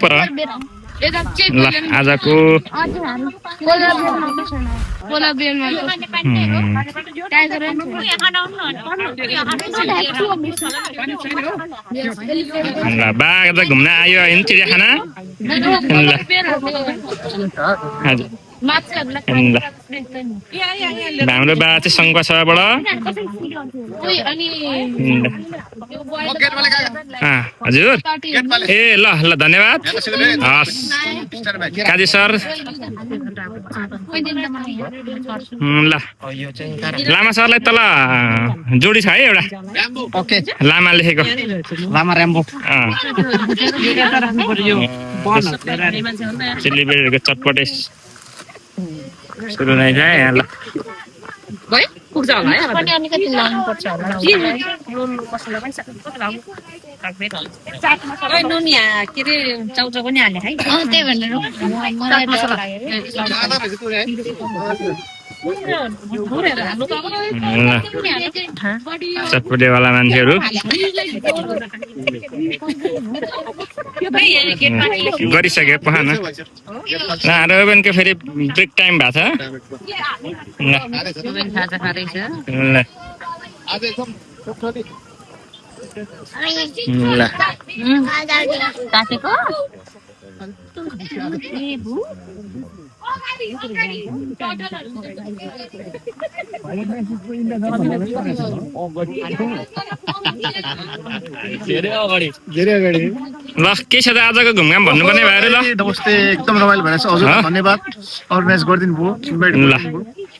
पर ल आजको ल बाघ त घुम्न आयो होइन चिडियाखाना ल हजुर हाम्रो बा चाहिँ सङ्घसभाबाट हजुर ए ल ल धन्यवाद हस् काजी सर ल लामा सरलाई तल जोडी छ है एउटा लामा लेखेको लामा र्याम्बो चिल्लीबेडीहरूको चटपटे सुरु नै छ यहाँ ल पुग्छ होला है पनि अलिकति लाउनु पर्छ होला नुन यहाँ के अरे चाउचाउ पनि हाले है त्यही भनेर चटपटेवाला मान्छेहरू गरिसके पखान रोबेनको फेरि ब्रेक टाइम भएको ल के छ त आजको घुमघाम भन्नुपर्ने भएर ल नमस्ते एकदम रमाइलो भएछ हजुर धन्यवाद अर्गनाइज गरिदिनु भयो ल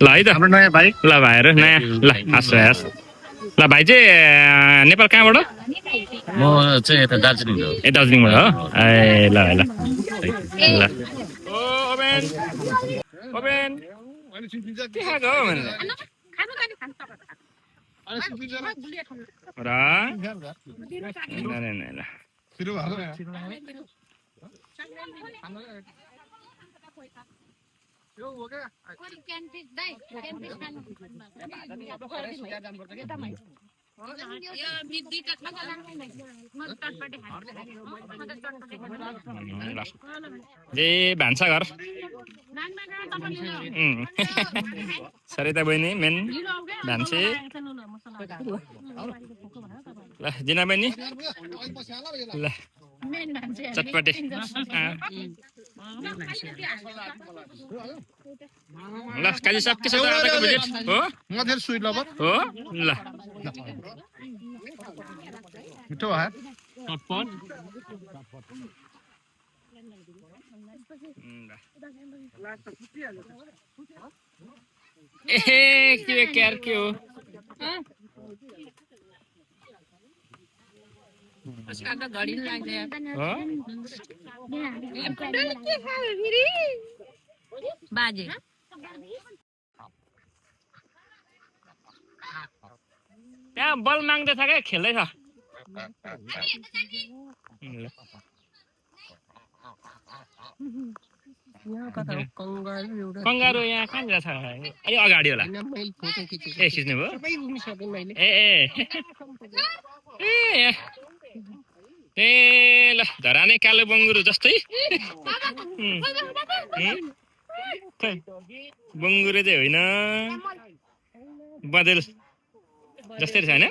ल है त हाम्रो नयाँ भाइ ल भाइहरू नयाँ ल हस् हस् ल भाइ चाहिँ नेपाल कहाँबाट म चाहिँ यता दार्जिलिङ हो ए दार्जिलिङबाट हो ए ल ल ल ओबेन के खाएको हो भनेर जे भान्साघर सरिता बहिनी मेन भान्से ल जिना बहिनी ल चटपटे ल काजी सब के छ आजको भिजिट हो मधेर स्वीट लभर हो ल मिठो है चटपट ए के क्यार के हो बाजे त्यहाँ बल माग्दै छ क्या खेल्दै छ कङ्गारू यहाँ कहाँनिर छ अलि अगाडि होला ए खिच्नु भयो ए ए ल धराने कालो बङ्गुरो जस्तै बङ्गुरो चाहिँ होइन बदेल जस्तै रहेछ होइन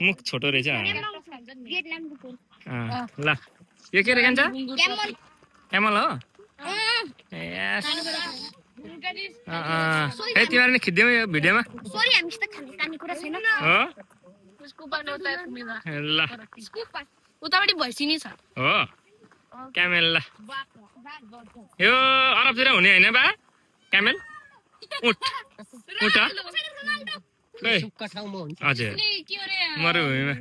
मुख छोटो रहेछ ल यो के रे कान्छ क्यामल हो ए तिमीहरू नि खिच्दियौ यो भिडियोमा हो ल उतापट्टि भैँसी छ हो क्यामेल ल यो अरबतिर हुने होइन बा क्यामेल उठ उठ हजुर मरुभूमिमा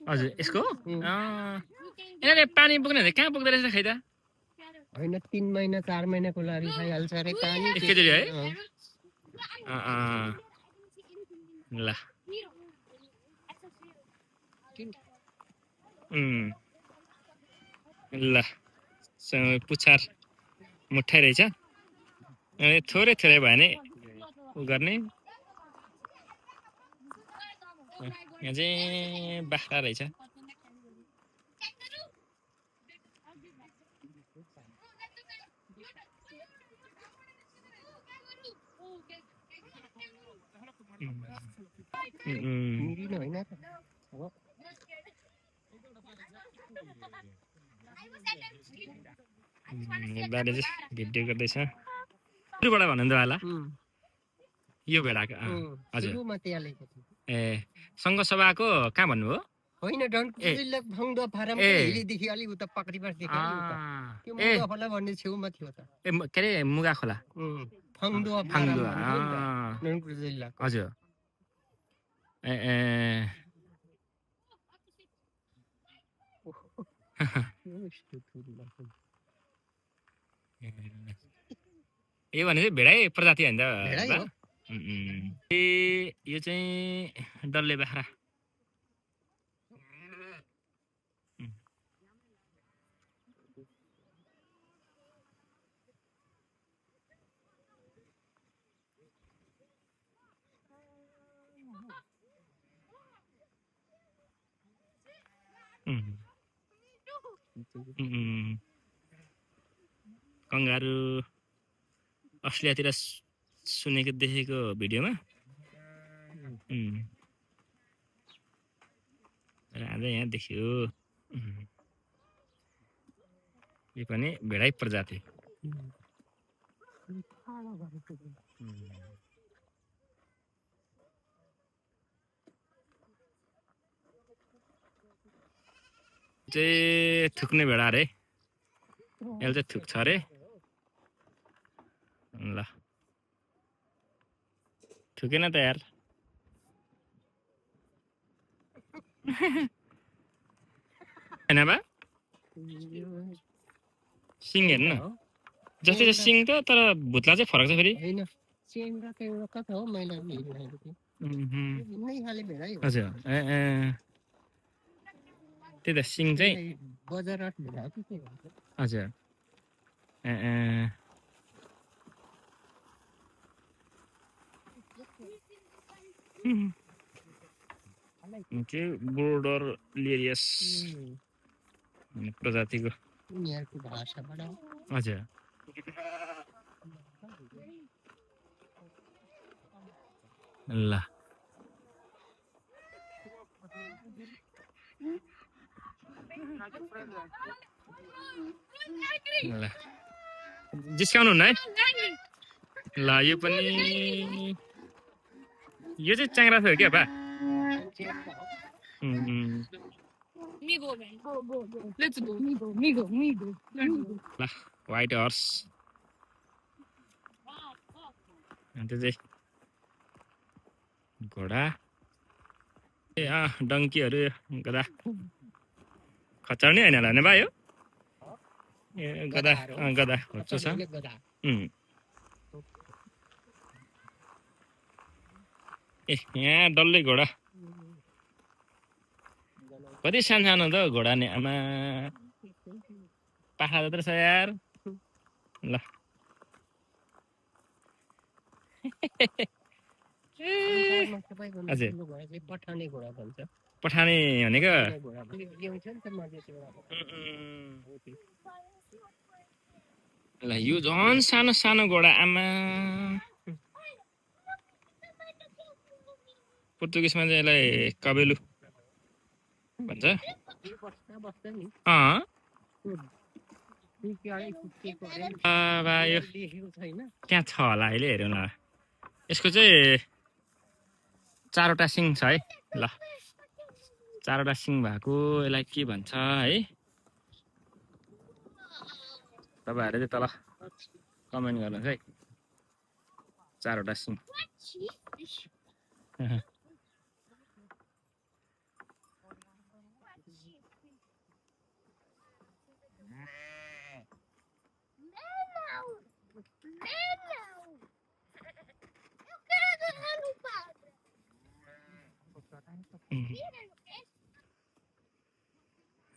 हजुर यसको यिनीहरूले पानी पुग्ने कहाँ पुग्दो रहेछ खै त होइन 3 महिना 4 महिनाको लागि खाइहाल्छ अरे पानी एकैचोटि है ल ल पुच्छार मुठाइ रहेछ थोरै थोरै भयो भने उ गर्ने यहाँ चाहिँ बाख्रा रहेछ मिरिन होइन त हो दाले चाहिँ भिडियो गर्दैछ सुरुबाट भन्नु त होला यो भेडाको हजुर सुरुमा त्यहाँलेको थियो ए सङ्घ सभाको कहाँ भन्नुभयो होइन डनकुजिल्ला फङ्दो फारम हिलीदेखि अलिक उता पक्रिबासदेखि त्यो मुगा खोला भन्ने छेउमा थियो त के अरे मुगा खोला फङ्दो फाङ्दो डनकुजिल्ला हजुर ए ए यो भने चाहिँ भेडै प्रजाति होइन भेडै हो ए यो चाहिँ डल्ले बाख्रा कङ्गारु अस्ट्रेलियातिर सुनेको देखेको भिडियोमा आज यहाँ देखियो यो पनि भेडै प्रजाति चाहिँ थुक्ने भेडा अरे यसले चाहिँ थुक्छ अरे ल थुकेन त यार होइन बा सिङ हेर्नु जस्तै सिङ त तर भुत्ला चाहिँ फरक छ फेरि होइन चेङ्गा त एउटा कता हो मैले हेरिरहेको थिएँ नै खाले भेडै हो हजुर ए ए त्यही त सिङ चाहिँ बजार आठ भेडा हो कि के भन्छ हजुर ए ए बोर्डर लिरियस प्रजातिको उनीहरूको भाषाबाट हजुर ल ल डिस्काउन्ट हुन्न है ल यो पनि यो चाहिँ च्याङ्रा थियो क्या बा ल व्हाइट हर्स त्यो चाहिँ घोडा ए डङ्कीहरू गदा खच्चड नै होइन होला नि भाइ हो ए गदा गदा खच्चो छ ए यहाँ डल्लै घोडा कति सानो त घोडा नि आमा पाखा जत्रो छ यार ल हजुर पठाउने घोडा भन्छ पठाने भनेको ल यो झन् सानो सानो घोडा आमा पोर्तुगिसमा चाहिँ यसलाई कबेलु भन्छ यो त्यहाँ छ होला अहिले हेरौँ न यसको चाहिँ 4वटा सिङ छ है ल 4वटा सिङ भएको यसलाई के भन्छ है तपाईँहरूले चाहिँ तल कमेन्ट गर्नुहोस् है 4वटा सिङ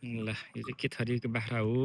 ल यो चाहिँ के थरीको बाख्रा हो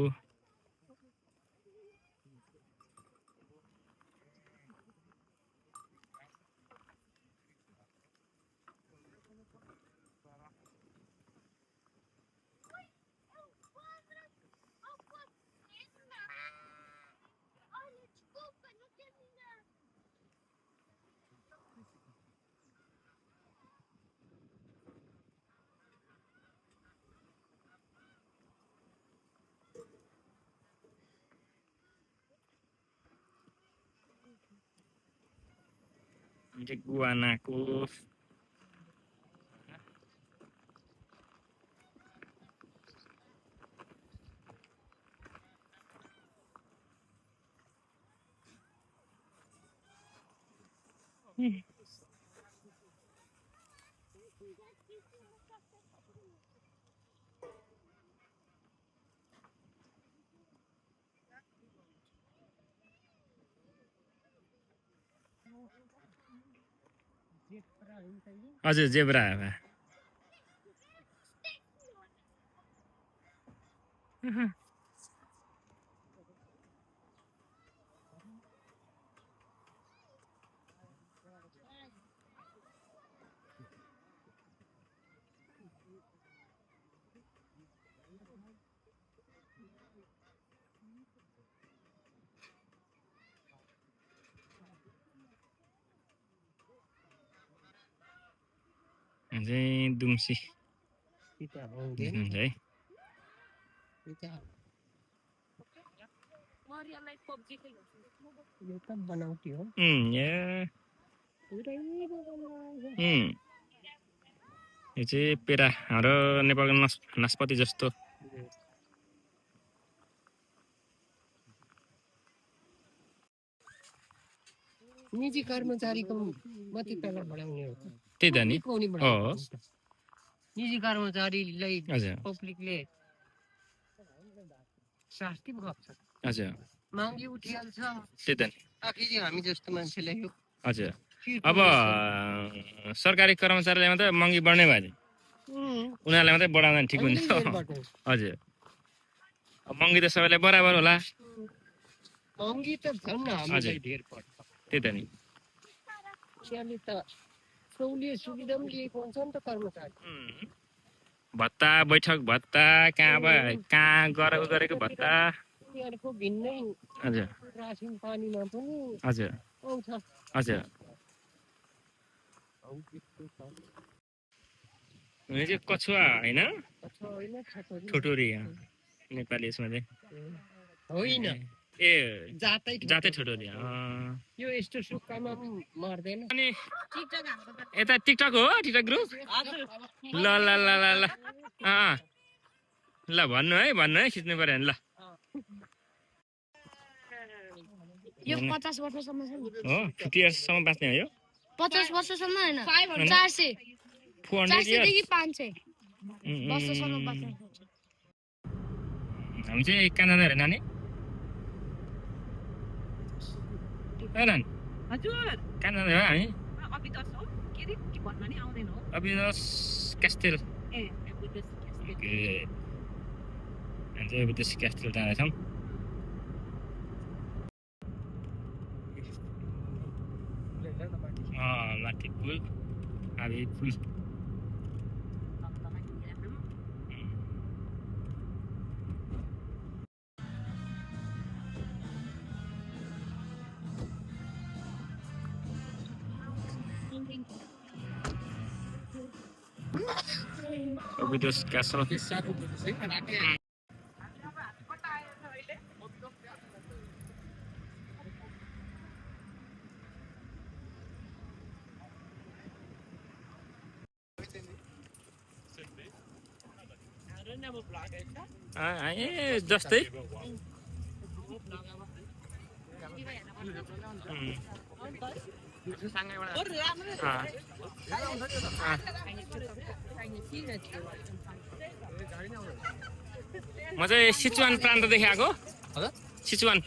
गुवानाको हजुर जेब्रा भए चाहिँ दुम्सी देख्नुहुन्छ है यो त बनाउटी हो यो चाहिँ पेरा हाम्रो नेपालको नास्पाती जस्तो निजी कर्मचारीको मात्रै तलब बढाउने हो त्यही त नि निजी कर्मचारीलाई हजुर पब्लिकले शास्ति गर्छ हजुर महँगी उठिहाल्छ त्यही त नि आखिर हामी जस्तो मान्छेलाई यो हजुर अब सरकारी कर्मचारीलाई मात्रै महँगी बढ्ने भयो उनीहरूलाई मात्रै बढाउँदा ठिक हुन्छ हजुर अब महँगी त सबैलाई बराबर होला महँगी त झन् हामीलाई धेर पर्छ त्यही त नि त्यहाँले त सहुलियत सुविधा पनि लिएको हुन्छ नि त कर्मचारी भत्ता बैठक भत्ता कहाँ गरेको भत्ता त्यहाँको भिन्नै हजुर रासिन पानीमा पनि हजुर आउँछ हजुर यो चाहिँ कछुवा होइन ठुटुरी नेपाली यसमा चाहिँ होइन ए जातै ठुटुरी यो यस्तो सुक्खामा पनि मर्दैन अनि यता टिकटक हो टिकटक ग्रुप ल ल ल ल ल ल भन्नु है खिच्नु पर्यो भने ल यो 50 वर्षसम्म छ नि हो 50 इयर्ससम्म बाँच्ने हो यो 50 वर्षसम्म हैन 400 400 इयर्स देखि 500 वर्षसम्म बाँच्न सक्छ हामी चाहिँ कहाँ जाँदै नानी हजुर कहाँ जाँदै हो हामी अभिदस हो के रे के भन्न नि आउँदैन हो अभिदस क्यास्टेल ए अभिदस ओके हामी चाहिँ अभिदस क्यास्टेल जाँदैछौँ माथि पुल हामी पुल Abydos Castle. जस्तै म चाहिँ सिचुवान प्रान्तदेखि आएको सिचुवान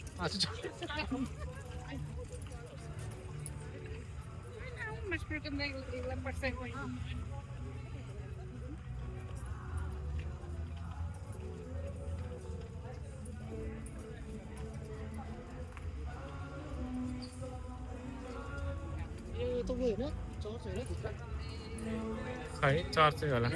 खै चर्च होला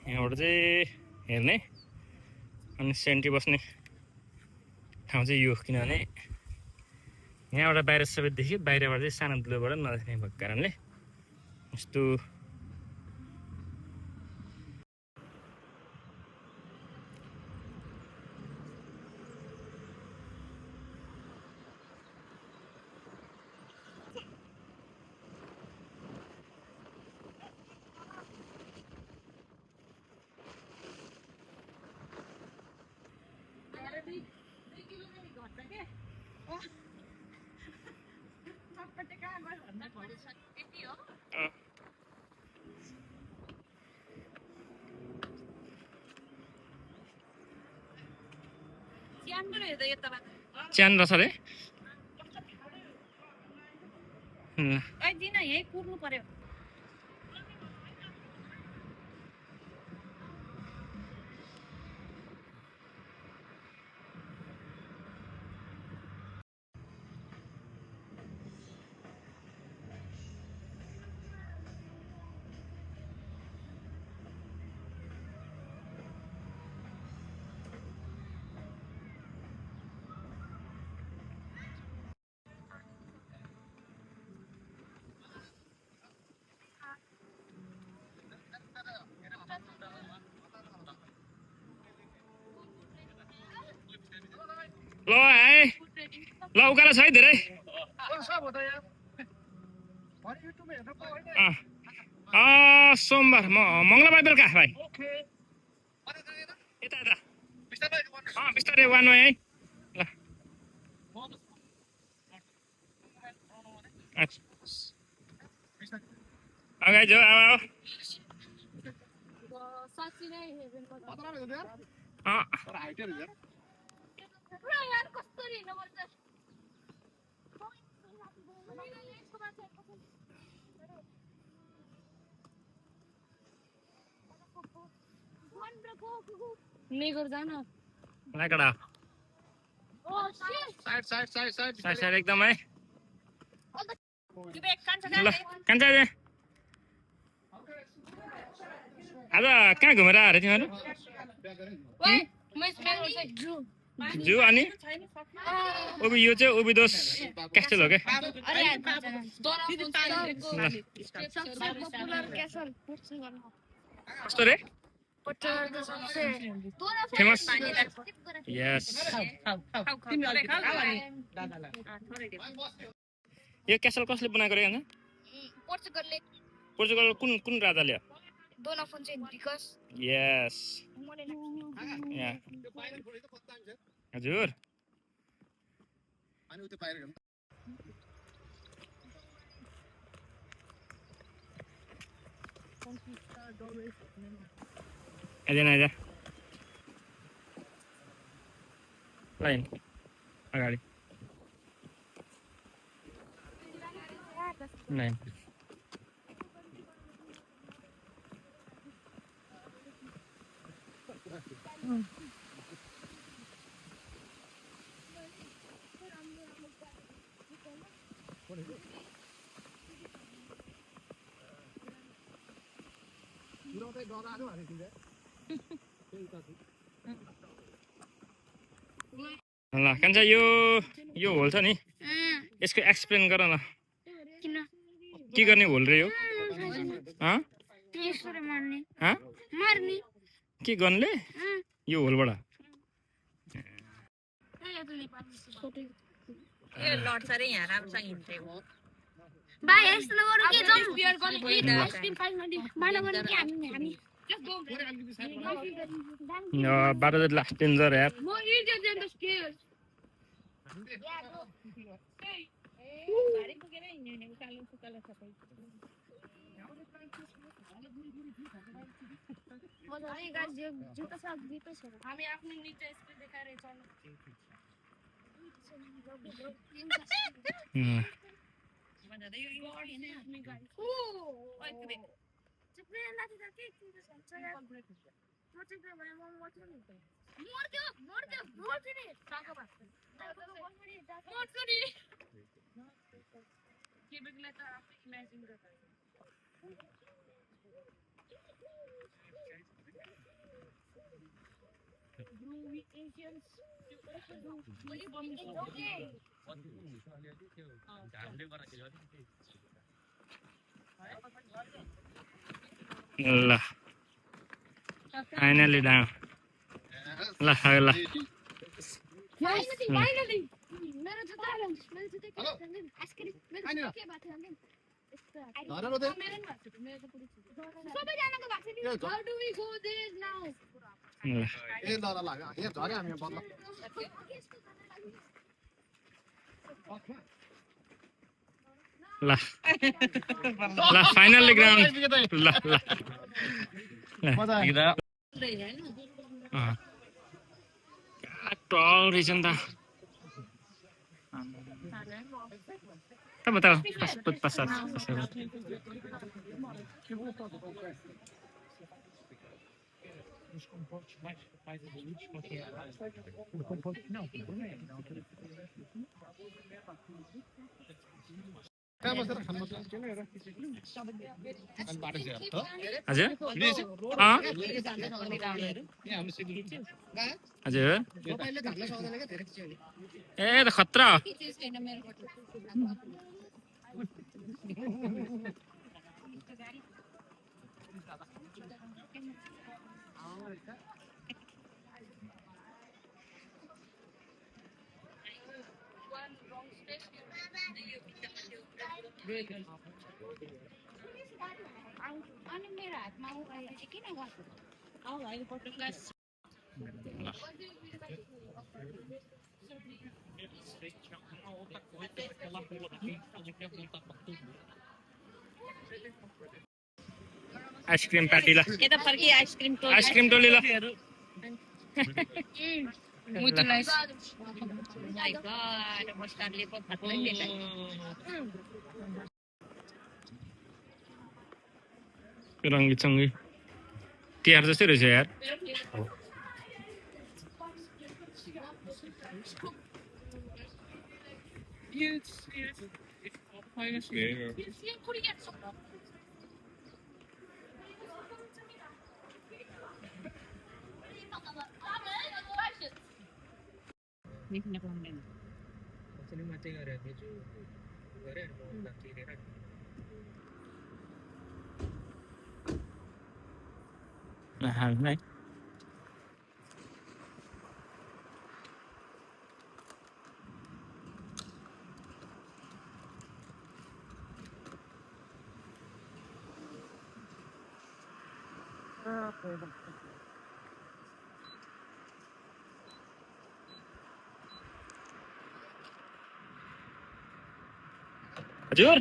यहाँबाट चाहिँ हेर्ने अनि सेन्टी बस्ने ठाउँ चाहिँ यो किनभने यहाँबाट बाहिर सबै देखियो बाहिरबाट चाहिँ सानो दुलोबाट नदेख्ने भएको कारणले यस्तो च्यान रहेछ अरे यही कुर्नु पर्यो ल आए ल उकालो छ है धेरै सोमबार मङ्गलबार बेलुका भाइ यता यता बिस्तारै वान वे है ल अगाडि जाऊ अब नेगर जान लाकडा साइड एकदमै ल कान्छा आज कहाँ घुमेर आएर तिमीहरू जू अनि उबी यो चाहिँ उबिदोस क्यास्टल हो क्या कस्तो रे फेमस यस यो क्यासल कसले बनाएको रे अन्त पोर्चुगल कुन कुन राजाले यस हजुर आइज लाइन अगाडि लाइन ल कान्छा यो होल छ नि यसको एक्सप्लेन गर न के गर्ने होल रे यो के गर्नुले यो होलबाट लड्छ रे यहाँ राम्रोसँग हिँड्थे हो भाइ यस्तो नगरौ के जम बियर गर्ने स्पिन 5 मिनेट बाटो गर्ने के हामी बाटो चाहिँ लास्ट डेन्जर यार म इडियट देन द स्केल गाडी पुगेर हिँड्ने उकालो सुकालो सबै मजाले गाडी जुत्ता सब दिपै छ हामी आफ्नो निचे स्पिड देखाएर चल्नु जाँदा यो गड हेर्न केबेकलाई त आफै इमेजिन गर्दा ल फाइनली डाउन ल ल फाइनली मेरो जुत्ता आइसक्रिम मेरो के बात है सबैजनाको भएको छ नि how do we go there now ल ल फाइनली ग्राउन्ड ल ल टल रहेछ नि त बता पचास हजुर हजुर ए त खतरा अनि मेरो हातमा अहिले चाहिँ किन गएको आइसक्रिम पार्टी ल यता फर्की आइसक्रिम टोली ल मुटुलाई माय गॉड मस्तानले पो फाट्दै दिएछ रङ्गी चङ्गी तिहार जस्तै रहेछ यार Này. हजुर